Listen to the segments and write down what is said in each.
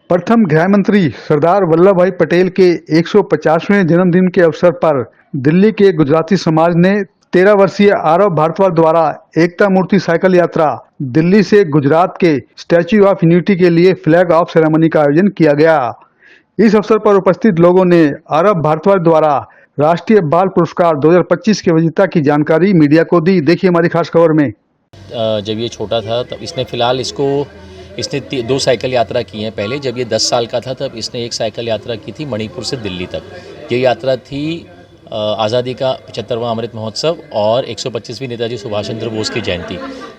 प्रथम गृह मंत्री सरदार वल्लभ भाई पटेल के 150वें जन्मदिन के अवसर पर दिल्ली के गुजराती समाज ने 13 वर्षीय आरव भारद्वाज द्वारा एकता मूर्ति साइकिल यात्रा दिल्ली से गुजरात के स्टैच्यू ऑफ यूनिटी के लिए फ्लैग ऑफ सेरेमनी का आयोजन किया गया। इस अवसर पर उपस्थित लोगों ने आरव भारद्वाज द्वारा राष्ट्रीय बाल पुरस्कार 2025 के विजेता की जानकारी मीडिया को दी। देखिए हमारी खास खबर में। जब ये छोटा था तब इसने 2 साइकिल यात्रा की हैं। पहले जब ये 10 साल का था तब इसने एक साइकिल यात्रा की थी मणिपुर से दिल्ली तक। ये यात्रा थी आज़ादी का 75वां अमृत महोत्सव और 125वीं नेताजी सुभाष चंद्र बोस की जयंती।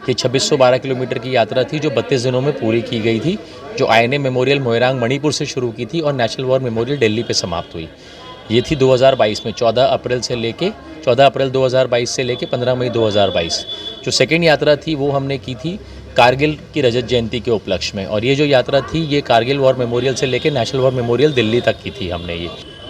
ये 2612 किलोमीटर की यात्रा थी जो 32 दिनों में पूरी की गई थी, जो INA मेमोरियल मोइरांग मणिपुर से शुरू की थी और नेशनल वॉर मेमोरियल दिल्ली पे समाप्त हुई। ये थी 2022 में 14 अप्रैल 2022 से लेके 15 मई 2022। जो सेकेंड यात्रा थी वो हमने की थी कारगिल की रजत जयंती के उपलक्ष्य में, और ये जो यात्रा थी ये कारगिल वॉर मेमोरियल से लेके नेशनल वॉर मेमोरियल दिल्ली तक की थी। हमने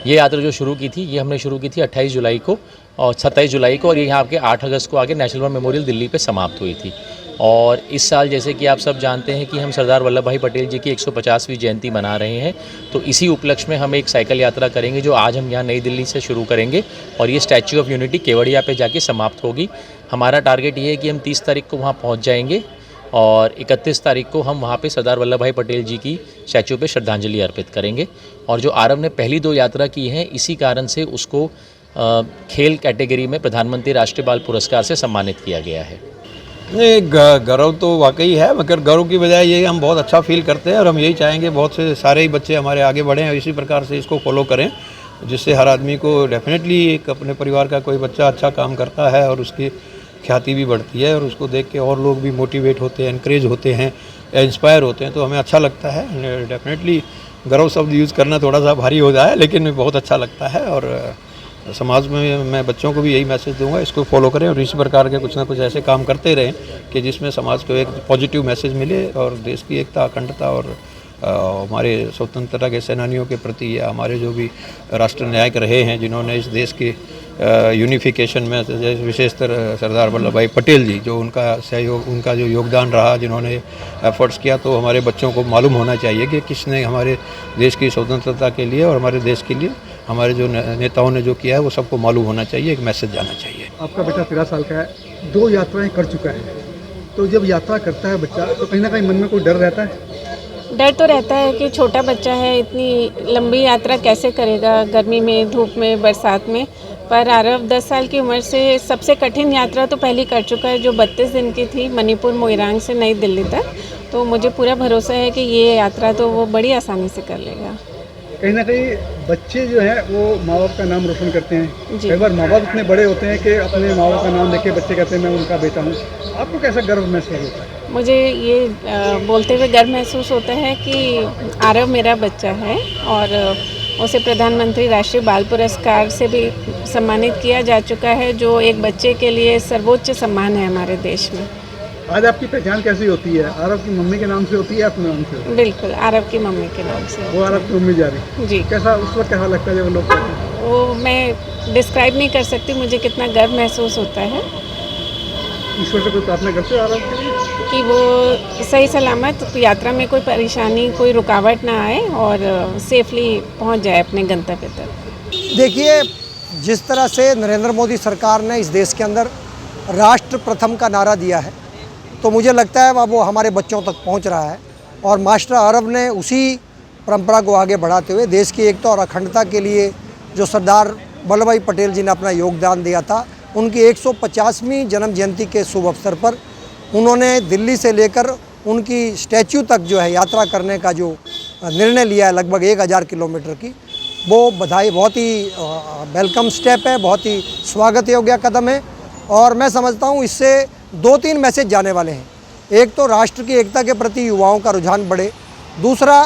ये यात्रा जो शुरू की थी ये हमने शुरू की थी 28 जुलाई को और 27 जुलाई को, और ये यहाँ के 8 अगस्त को आगे नेशनल वॉर मेमोरियल दिल्ली पे समाप्त हुई थी। और इस साल जैसे कि आप सब जानते हैं कि हम सरदार वल्लभ भाई पटेल जी की 150वीं जयंती मना रहे हैं, तो इसी उपलक्ष्य में हम एक साइकिल यात्रा करेंगे जो आज हम यहाँ नई दिल्ली से शुरू करेंगे और ये स्टैच्यू ऑफ यूनिटी केवड़िया पे जाके समाप्त होगी। हमारा टारगेट ये है कि हम 30 तारीख को वहाँ पहुँच जाएंगे और 31 तारीख को हम वहाँ पे सरदार वल्लभ भाई पटेल जी की स्टैच्यू पे श्रद्धांजलि अर्पित करेंगे। और जो आरव ने पहली 2 यात्रा की हैं इसी कारण से उसको खेल कैटेगरी में प्रधानमंत्री राष्ट्रीय बाल पुरस्कार से सम्मानित किया गया है। नहीं, गौरव तो वाकई है, मगर गौरव की बजाय ये हम बहुत अच्छा फील करते हैं और हम यही चाहेंगे बहुत से सारे ही बच्चे हमारे आगे बढ़ें और इसी प्रकार से इसको फॉलो करें, जिससे हर आदमी को डेफिनेटली एक अपने परिवार का कोई बच्चा अच्छा काम करता है और उसकी ख्याति भी बढ़ती है और उसको देख के और लोग भी मोटिवेट होते हैं, इनक्रेज होते हैं, इंस्पायर होते हैं, तो हमें अच्छा लगता है। डेफिनेटली गौरव शब्द यूज़ करना थोड़ा सा भारी हो जाए लेकिन बहुत अच्छा लगता है और समाज में मैं बच्चों को भी यही मैसेज दूंगा, इसको फॉलो करें और इसी प्रकार के कुछ ना कुछ ऐसे काम करते रहें कि जिसमें समाज को एक पॉजिटिव मैसेज मिले और देश की एकता, अखंडता और हमारे स्वतंत्रता के सेनानियों के प्रति या हमारे जो भी राष्ट्र नायक रहे हैं जिन्होंने इस देश के यूनिफिकेशन में विशेषतर सरदार वल्लभ भाई पटेल जी, जो उनका सहयोग, उनका जो योगदान रहा, जिन्होंने एफर्ट्स किया, तो हमारे बच्चों को मालूम होना चाहिए कि किसने हमारे देश की स्वतंत्रता के लिए और हमारे देश के लिए हमारे जो नेताओं ने जो किया है वो सबको मालूम होना चाहिए, एक मैसेज जाना चाहिए। आपका बेटा 13 साल का है, 2 यात्राएं कर चुका है, तो जब यात्रा करता है बच्चा तो कहीं ना कहीं मन में कोई डर रहता है? डर तो रहता है कि छोटा बच्चा है, इतनी लंबी यात्रा कैसे करेगा, गर्मी में, धूप में, बरसात में। पर आरव 10 साल की उम्र से सबसे कठिन यात्रा तो पहले कर चुका है, जो 32 दिन की थी मणिपुर मोइरांग से नई दिल्ली तक। तो मुझे पूरा भरोसा है कि ये यात्रा तो वो बड़ी आसानी से कर लेगा। कहीं ना कहीं बच्चे जो है वो माँ बाप का नाम रोशन करते हैं। जी। कई बार माँ बाप इतने बड़े होते हैं कि अपने माँ बाप का नाम लेके बच्चे कहते हैं मैं उनका बेटा हूँ। आपको कैसा गर्व महसूस होता है? मुझे ये बोलते हुए गर्व महसूस होता है कि आरव मेरा बच्चा है और उसे प्रधानमंत्री राष्ट्रीय बाल पुरस्कार से भी सम्मानित किया जा चुका है, जो एक बच्चे के लिए सर्वोच्च सम्मान है हमारे देश में। आज आपकी पहचान कैसी होती है? आरव की मम्मी के नाम से होती है या अपने नाम से होती है? बिल्कुल, आरव की मम्मी के नाम से। वो आरव की मम्मी जा रही है जी। कैसा उस वक्त कैसा लगता है जब लोग कहते हैं? वो मैं डिस्क्राइब नहीं कर सकती, मुझे कितना गर्व महसूस होता है। ईश्वर से कोई प्रार्थना करते हो आरव के लिए कि वो सही सलामत यात्रा में कोई परेशानी, कोई रुकावट ना आए और सेफली पहुंच जाए अपने गंतव्य तक। देखिए, जिस तरह से नरेंद्र मोदी सरकार ने इस देश के अंदर राष्ट्र प्रथम का नारा दिया है, तो मुझे लगता है वो हमारे बच्चों तक पहुंच रहा है और मास्टर आरव ने उसी परंपरा को आगे बढ़ाते हुए देश की एकता और अखंडता के लिए जो सरदार वल्लभ भाई पटेल जी ने अपना योगदान दिया था, उनकी 150वीं जन्म जयंती के शुभ अवसर पर उन्होंने दिल्ली से लेकर उनकी स्टैच्यू तक जो है यात्रा करने का जो निर्णय लिया है लगभग 1000 किलोमीटर की, वो बधाई, बहुत ही वेलकम स्टेप है, बहुत ही स्वागत योग्य कदम है। और मैं समझता हूँ इससे 2-3 मैसेज जाने वाले हैं। एक तो राष्ट्र की एकता के प्रति युवाओं का रुझान बढ़े, दूसरा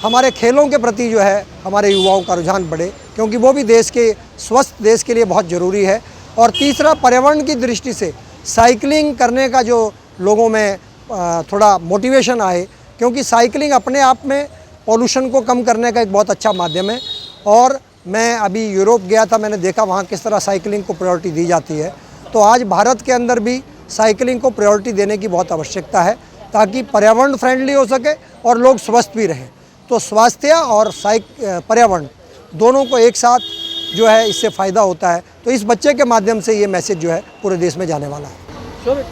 हमारे खेलों के प्रति जो है हमारे युवाओं का रुझान बढ़े, क्योंकि वो भी देश के स्वस्थ देश के लिए बहुत ज़रूरी है, और तीसरा पर्यावरण की दृष्टि से साइकिलिंग करने का जो लोगों में थोड़ा मोटिवेशन आए, क्योंकि साइकिलिंग अपने आप में पॉल्यूशन को कम करने का एक बहुत अच्छा माध्यम है। और मैं अभी यूरोप गया था, मैंने देखा वहाँ किस तरह साइकिलिंग को प्रायोरिटी दी जाती है। तो आज भारत के अंदर भी साइकिलिंग को प्रायोरिटी देने की बहुत आवश्यकता है, ताकि पर्यावरण फ्रेंडली हो सके और लोग स्वस्थ भी रहें। तो स्वास्थ्य और पर्यावरण दोनों को एक साथ जो है इससे फ़ायदा होता है। तो इस बच्चे के माध्यम से ये मैसेज जो है पूरे देश में जाने वाला है। सर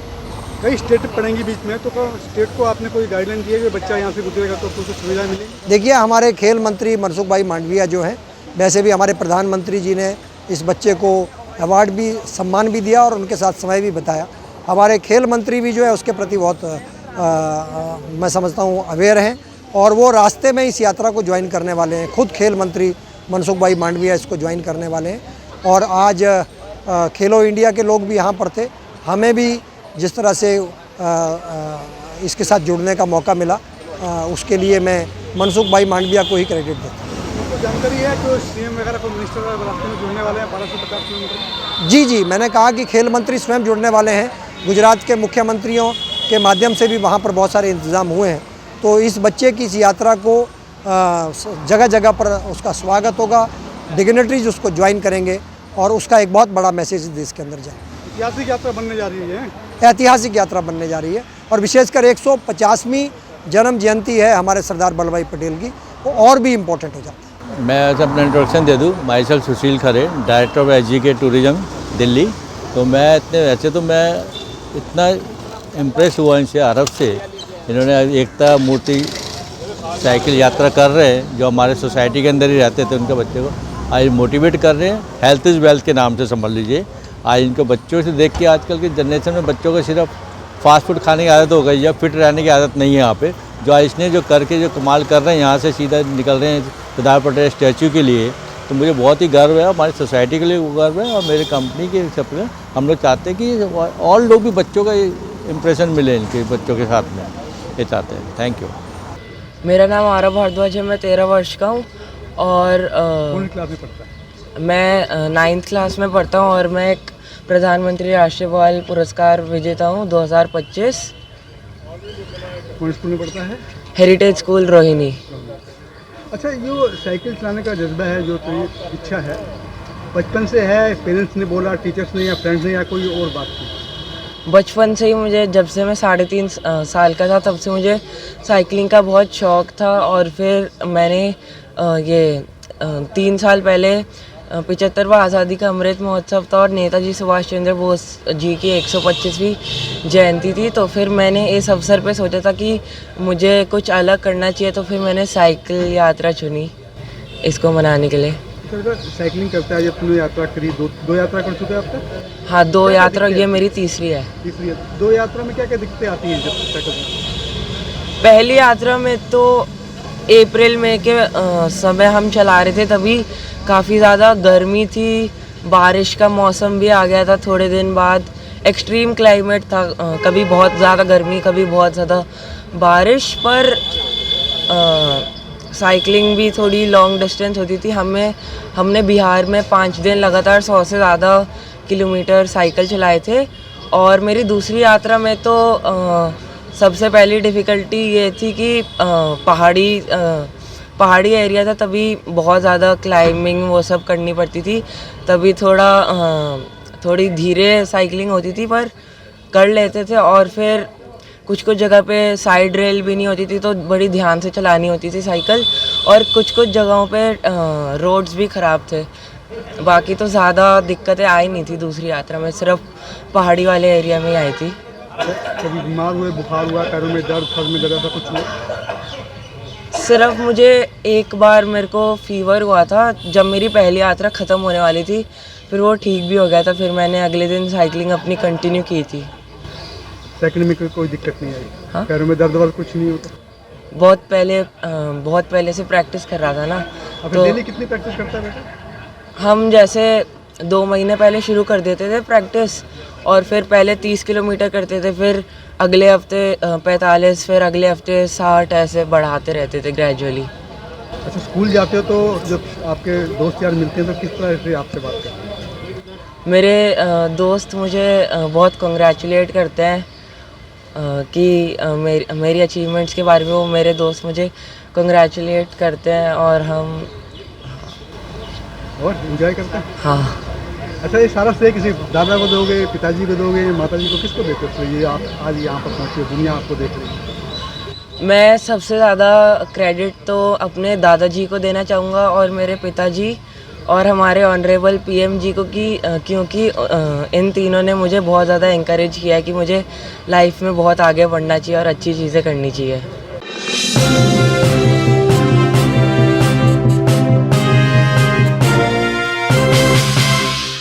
कई स्टेट पढ़ेंगी बीच में, तो स्टेट को आपने कोई गाइडलाइन दी है कि बच्चा यहाँ से गुजरेगा तो कुछ सुविधा मिलेगी? देखिए, हमारे खेल मंत्री मनसुख भाई मांडविया जो हैं, वैसे भी हमारे प्रधानमंत्री जी ने इस बच्चे को अवार्ड भी, सम्मान भी दिया और उनके साथ समय भी बताया। हमारे खेल मंत्री भी जो है उसके प्रति बहुत मैं समझता हूँ अवेयर हैं और वो रास्ते में इस यात्रा को ज्वाइन करने वाले हैं। खुद खेल मंत्री मनसुख भाई मांडविया इसको ज्वाइन करने वाले हैं और आज खेलो इंडिया के लोग भी यहाँ पर थे। हमें भी जिस तरह से इसके साथ जुड़ने का मौका मिला उसके लिए मैं मनसुख भाई मांडविया को ही क्रेडिट देता हूँ। आपको जानकारी है कि सीएम वगैरह को मिनिस्टर रास्ते में जुड़ने वाले हैं 1250 किलोमीटर? जी, मैंने कहा कि खेल मंत्री स्वयं जुड़ने वाले हैं। गुजरात के मुख्यमंत्रियों के माध्यम से भी वहाँ पर बहुत सारे इंतज़ाम हुए हैं। तो इस बच्चे की इस यात्रा को जगह जगह पर उसका स्वागत होगा, डिग्नेटरीज उसको ज्वाइन करेंगे और उसका एक बहुत बड़ा मैसेज देश के अंदर जाए। ऐतिहासिक यात्रा बनने जा रही है, ऐतिहासिक यात्रा बनने जा रही है और विशेषकर 150वीं जन्म जयंती है हमारे सरदार वल्लभ भाई पटेल की, वो और भी इम्पोर्टेंट हो जाता है। मैं अपना इंट्रोडक्शन दे दूँ। My self Sushil Khare, director of एसजीके tourism Delhi. तो मैं वैसे तो मैं इतना इम्प्रेस हुआ इनसे, अरब से, इन्होंने एकता मूर्ति साइकिल यात्रा कर रहे हैं, जो हमारे सोसाइटी के अंदर ही रहते थे उनके बच्चे को आज मोटिवेट कर रहे हैं। हेल्थ इज़ वेल्थ के नाम से समझ लीजिए। आज इनके बच्चों से देख के आजकल की जनरेशन में बच्चों को सिर्फ फास्ट फूड खाने की आदत हो गई है, फिट रहने की आदत नहीं है यहाँ पे। जो आज इसने जो करके जो कमाल कर रहे हैं, यहाँ से सीधा निकल रहे हैं सरदार पटेल स्टैचू के लिए, तो मुझे बहुत ही गर्व है। हमारी सोसाइटी के लिए गर्व है और मेरी कंपनी के सब में हम लोग चाहते हैं कि और लोग भी बच्चों का इम्प्रेशन मिले इनके बच्चों के साथ में, ये चाहते हैं। Thank you. मेरा नाम आरव भारद्वाज है, मैं 13 वर्ष का हूँ और कौन क्लास में पढ़ता है? मैं 9th क्लास में पढ़ता हूँ और मैं एक प्रधानमंत्री राष्ट्रीय बाल पुरस्कार विजेता हूँ 2025। कौन स्कूल में पढ़ता है? Heritage school Rohini. अच्छा, ये साइकिल चलाने का जज्बा है, जो तेरी इच्छा है, बचपन से है, पेरेंट्स ने बोला, टीचर्स ने या फ्रेंड्स ने, या कोई और बात की? बचपन से ही मुझे, जब से मैं 3.5 साल का था तब से मुझे साइकिलिंग का बहुत शौक़ था और फिर मैंने ये 3 साल पहले 75वां आज़ादी का अमृत महोत्सव था और नेताजी सुभाष चंद्र बोस जी की 125वीं जयंती थी, तो फिर मैंने इस अवसर पे सोचा था कि मुझे कुछ अलग करना चाहिए, तो फिर मैंने साइकिल यात्रा चुनी इसको मनाने के लिए। साइकिलिंग करता है, जब तुमने यात्रा करी, दो यात्रा कर चुके हैं अब तक? हाँ, 2 यात्रा, ये मेरी तीसरी है। तीसरी है। 2 यात्रा में क्या क्या दिक्कतें आती हैं जब साइकिल में? पहली यात्रा में तो अप्रैल मई के समय हम चला रहे थे, तभी काफ़ी ज़्यादा गर्मी थी, बारिश का मौसम भी आ गया था थोड़े दिन बाद, एक्सट्रीम क्लाइमेट था, कभी बहुत ज़्यादा गर्मी, कभी बहुत ज़्यादा बारिश, पर साइकिलिंग भी थोड़ी लॉन्ग डिस्टेंस होती थी। हमने बिहार में 5 दिन लगातार 100 से ज़्यादा किलोमीटर साइकिल चलाए थे। और मेरी दूसरी यात्रा में तो सबसे पहली डिफ़िकल्टी ये थी कि पहाड़ी एरिया था, तभी बहुत ज़्यादा क्लाइंबिंग वो सब करनी पड़ती थी, तभी थोड़ी धीरे साइकिलिंग होती थी, पर कर लेते थे। और फिर कुछ जगह पे साइड रेल भी नहीं होती थी, तो बड़ी ध्यान से चलानी होती थी साइकिल, और कुछ जगहों पे रोड्स भी ख़राब थे। बाकी तो ज़्यादा दिक्कतें आई नहीं थी दूसरी यात्रा में, सिर्फ पहाड़ी वाले एरिया में ही आई थी। कभी बीमार हुए, बुखार हुआ, पैरों में दर्द, सर में दर्द, ऐसा कुछ हुआ? सिर्फ मुझे एक बार मेरे को फीवर हुआ था जब मेरी पहली यात्रा ख़त्म होने वाली थी, फिर वो ठीक भी हो गया था, फिर मैंने अगले दिन साइकिलिंग अपनी कंटिन्यू की थी। साइकिल में कोई दिक्कत नहीं आई? हाँ? पैरों में दर्द वाला कुछ नहीं होता? बहुत पहले से प्रैक्टिस कर रहा था ना। तो डेली कितनी प्रैक्टिस करता है बेटा? हम जैसे 2 महीने पहले शुरू कर देते थे प्रैक्टिस, और फिर पहले 30 किलोमीटर करते थे, फिर अगले हफ्ते 45, फिर अगले हफ्ते 60, ऐसे बढ़ाते रहते थे ग्रेजुअली। अच्छा, स्कूल जाते हो तो जब आपके दोस्त यार मिलते हैं तो किस तरह से आपसे बात करते हैं? मेरे दोस्त मुझे बहुत कंग्रेचुलेट करते हैं कि मेरी अचीवमेंट्स के बारे में वो मेरे दोस्त मुझे कंग्रेचुलेट करते हैं, और हम और एंजॉय करते हैं। हाँ। अच्छा, ये सारा श्रेय किसी दादा को दोगे, पिताजी को दोगे, माताजी को, किसको देते हो? तो ये आप आज यहाँ पर पहुँचे, दुनिया आपको देख रही है। मैं सबसे ज़्यादा क्रेडिट तो अपने दादाजी को देना चाहूँगा और मेरे पिताजी और हमारे ऑनरेबल पीएम जी को क्योंकि इन तीनों ने मुझे बहुत ज़्यादा इंकरेज किया है कि मुझे लाइफ में बहुत आगे बढ़ना चाहिए और अच्छी चीज़ें करनी चाहिए।